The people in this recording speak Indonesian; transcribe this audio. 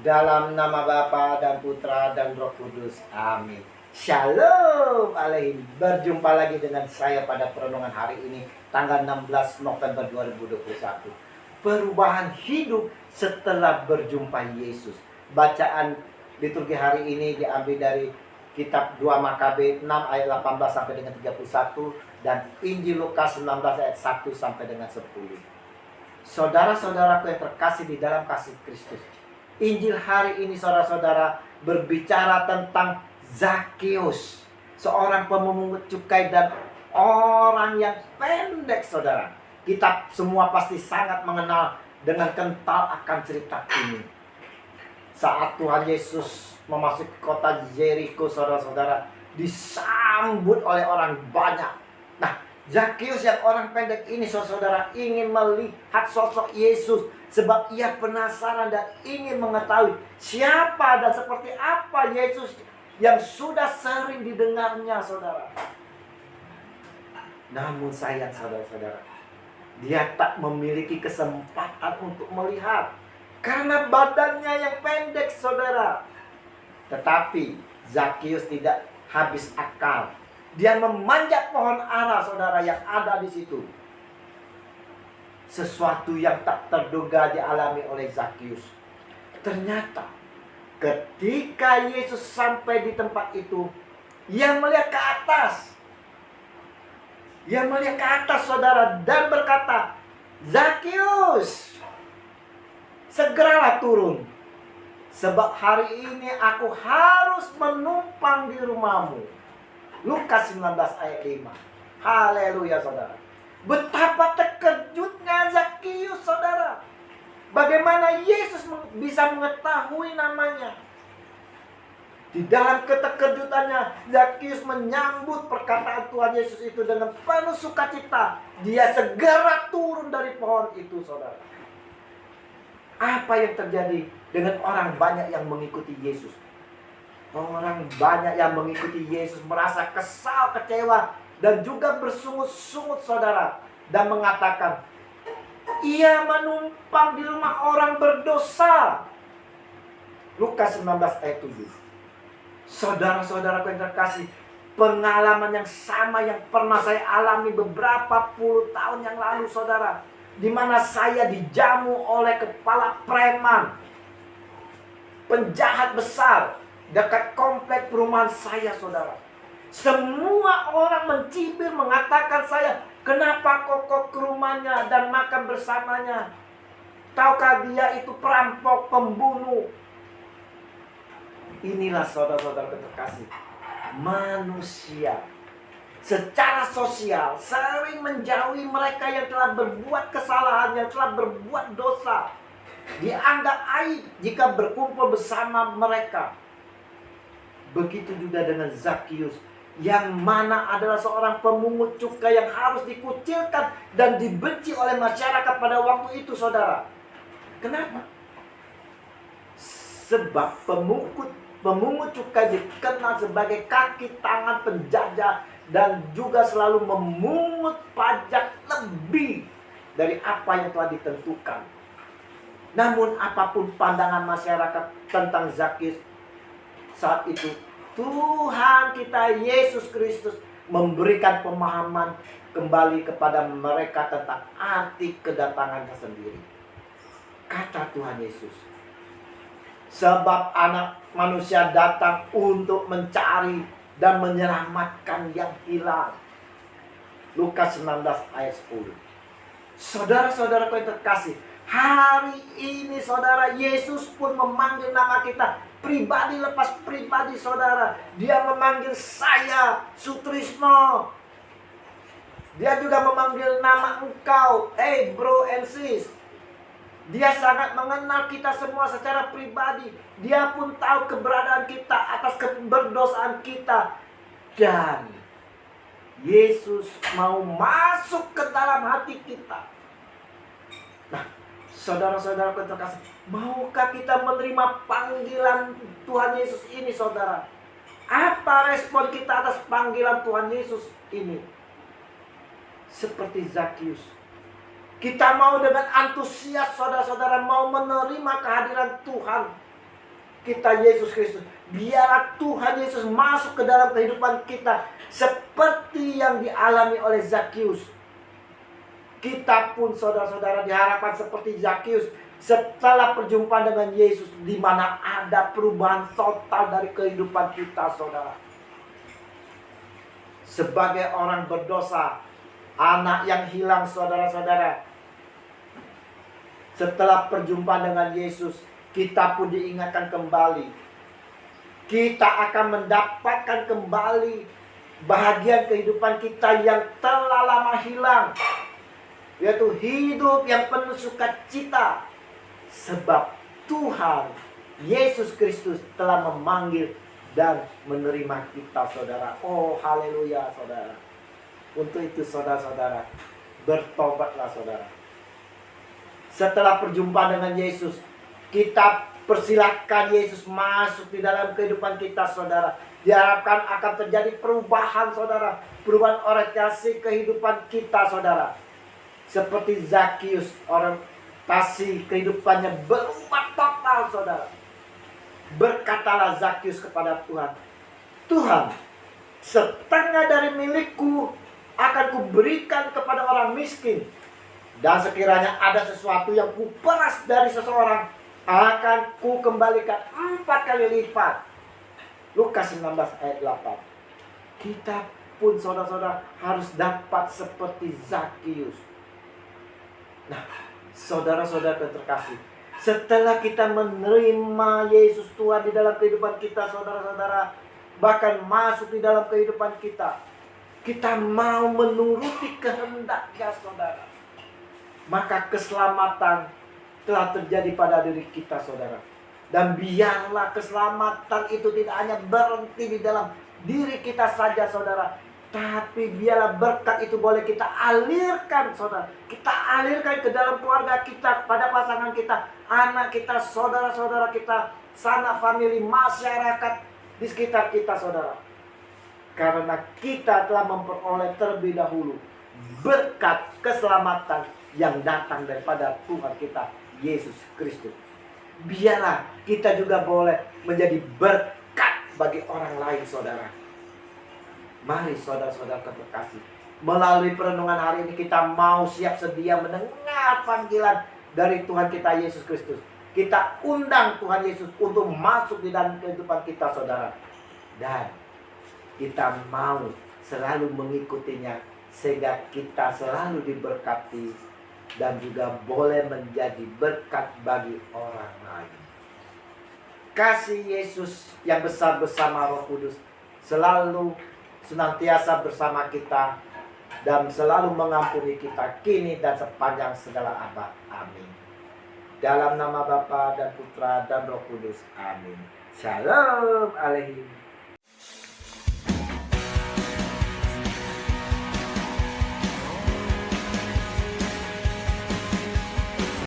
Dalam nama Bapa dan Putra dan Roh Kudus. Amin. Shalom Aleihim. Berjumpa lagi dengan saya pada perenungan hari ini, tanggal 16 November 2021. Perubahan hidup setelah berjumpa Yesus. Bacaan liturgi hari ini diambil dari kitab 2 Makabe 6 ayat 18 sampai dengan 31 dan Injil Lukas 19 ayat 1 sampai dengan 10. Saudara-saudaraku yang terkasih di dalam kasih Kristus, Injil hari ini saudara-saudara berbicara tentang Zakius, seorang pemungut cukai dan orang yang pendek, saudara. Kita semua pasti sangat mengenal dengan kental akan cerita ini. Saat Tuhan Yesus memasuki kota Yeriko, saudara-saudara, disambut oleh orang banyak. Nah, Zakius yang orang pendek ini, saudara, ingin melihat sosok Yesus sebab ia penasaran dan ingin mengetahui siapa dan seperti apa Yesus yang sudah sering didengarnya, saudara. Namun sayang, saudara-saudara, dia tak memiliki kesempatan untuk melihat karena badannya yang pendek, saudara. Tetapi Zakius tidak habis akal. Dia memanjat pohon ara, saudara, yang ada di situ. Sesuatu yang tak terduga dialami oleh Zakius. Ternyata ketika Yesus sampai di tempat itu, ia melihat ke atas. Ia melihat ke atas, saudara, dan berkata, "Zakius, segeralah turun, sebab hari ini aku harus menumpang di rumahmu." Lukas 19 ayat 5. Haleluya, saudara. Betapa terkejutnya Zakius, saudara. Bagaimana Yesus bisa mengetahui namanya. Di dalam keterkejutannya, Zakius menyambut perkataan Tuhan Yesus itu dengan penuh sukacita. Dia segera turun dari pohon itu, saudara. Apa yang terjadi dengan orang banyak yang mengikuti Yesus? Orang banyak yang mengikuti Yesus merasa kesal, kecewa, dan juga bersungut-sungut, saudara. Dan mengatakan, ia menumpang di rumah orang berdosa. Lukas 19 ayat 7. Saudara-saudara yang terkasih, pengalaman yang sama yang pernah saya alami beberapa puluh tahun yang lalu, saudara. Di mana saya dijamu oleh kepala preman, penjahat besar, dekat komplek perumahan saya, saudara. Semua orang mencibir, mengatakan saya, kenapa kok ke rumahnya dan makan bersamanya? Tahukah dia itu perampok, pembunuh? Inilah saudara-saudara terkasih, manusia secara sosial sering menjauhi mereka yang telah berbuat kesalahan, yang telah berbuat dosa. Dianggap aib jika berkumpul bersama mereka. Begitu juga dengan Zakius, yang mana adalah seorang pemungut cukai yang harus dikucilkan dan dibenci oleh masyarakat pada waktu itu, saudara. Kenapa? Sebab pemungut cukai dikenal sebagai kaki tangan penjajah dan juga selalu memungut pajak lebih dari apa yang telah ditentukan. Namun apapun pandangan masyarakat tentang Zakius saat itu, Tuhan kita Yesus Kristus memberikan pemahaman kembali kepada mereka tentang arti kedatangannya sendiri. Kata Tuhan Yesus, sebab anak manusia datang untuk mencari dan menyelamatkan yang hilang. Lukas 19 ayat 10. Saudara-saudara yang terkasih, hari ini, saudara, Yesus pun memanggil nama kita pribadi lepas pribadi, saudara. Dia memanggil saya, Sutrisno. Dia juga memanggil nama engkau, hey bro and sis. Dia sangat mengenal kita semua secara pribadi. Dia pun tahu keberadaan kita atas keberdosaan kita. Dan Yesus mau masuk ke dalam hati kita. Nah, saudara-saudara terkasih, maukah kita menerima panggilan Tuhan Yesus ini, saudara? Apa respon kita atas panggilan Tuhan Yesus ini? Seperti Zakius, kita mau dengan antusias, saudara-saudara, mau menerima kehadiran Tuhan. kita Yesus Kristus. Biarlah Tuhan Yesus masuk ke dalam kehidupan kita seperti yang dialami oleh Zakius. Kita pun saudara-saudara diharapkan seperti Zakius setelah perjumpaan dengan Yesus, di mana ada perubahan total dari kehidupan kita, saudara. Sebagai orang berdosa, anak yang hilang, saudara-saudara, setelah perjumpaan dengan Yesus, kita pun diingatkan kembali. Kita akan mendapatkan kembali bahagian kehidupan kita yang telah lama hilang, yaitu hidup yang penuh sukacita. Sebab Tuhan Yesus Kristus telah memanggil dan menerima kita, saudara. Oh, haleluya, saudara. Untuk itu, saudara-saudara, bertobatlah, saudara. Setelah perjumpaan dengan Yesus, kita persilahkan Yesus masuk di dalam kehidupan kita, saudara. Diharapkan akan terjadi perubahan, saudara. Perubahan orientasi kehidupan kita, saudara. Seperti Zakius, orang kasih kehidupannya berubah total, saudara. Berkatalah Zakius kepada Tuhan, Tuhan, setengah dari milikku akan kuberikan kepada orang miskin. Dan sekiranya ada sesuatu yang kuperas dari seseorang, akan kukembalikan 4 kali lipat. Lukas 19 ayat 8. Kita pun saudara-saudara harus dapat seperti Zakius. Nah, saudara-saudara terkasih, setelah kita menerima Yesus Tuhan di dalam kehidupan kita, saudara-saudara, bahkan masuk di dalam kehidupan kita, kita mau menuruti kehendak-Nya, saudara, maka keselamatan telah terjadi pada diri kita, saudara. Dan biarlah keselamatan itu tidak hanya berhenti di dalam diri kita saja, saudara, tapi biarlah berkat itu boleh kita alirkan, saudara. Kita alirkan ke dalam keluarga kita, pada pasangan kita, anak kita, saudara-saudara kita, sanak famili, masyarakat di sekitar kita, saudara. Karena kita telah memperoleh terlebih dahulu berkat keselamatan yang datang daripada Tuhan kita, Yesus Kristus. Biarlah kita juga boleh menjadi berkat bagi orang lain, saudara. Mari saudara-saudara terkasih, melalui perenungan hari ini kita mau siap sedia mendengar panggilan dari Tuhan kita Yesus Kristus. Kita undang Tuhan Yesus untuk masuk di dalam kehidupan kita, saudara. Dan kita mau selalu mengikutinya, sehingga kita selalu diberkati dan juga boleh menjadi berkat bagi orang lain. Kasih Yesus yang besar bersama Roh Kudus selalu senantiasa bersama kita dan selalu mengampuni kita kini dan sepanjang segala abad. Amin. Dalam nama Bapa dan Putra dan Roh Kudus. Amin. Shalom Aleichem.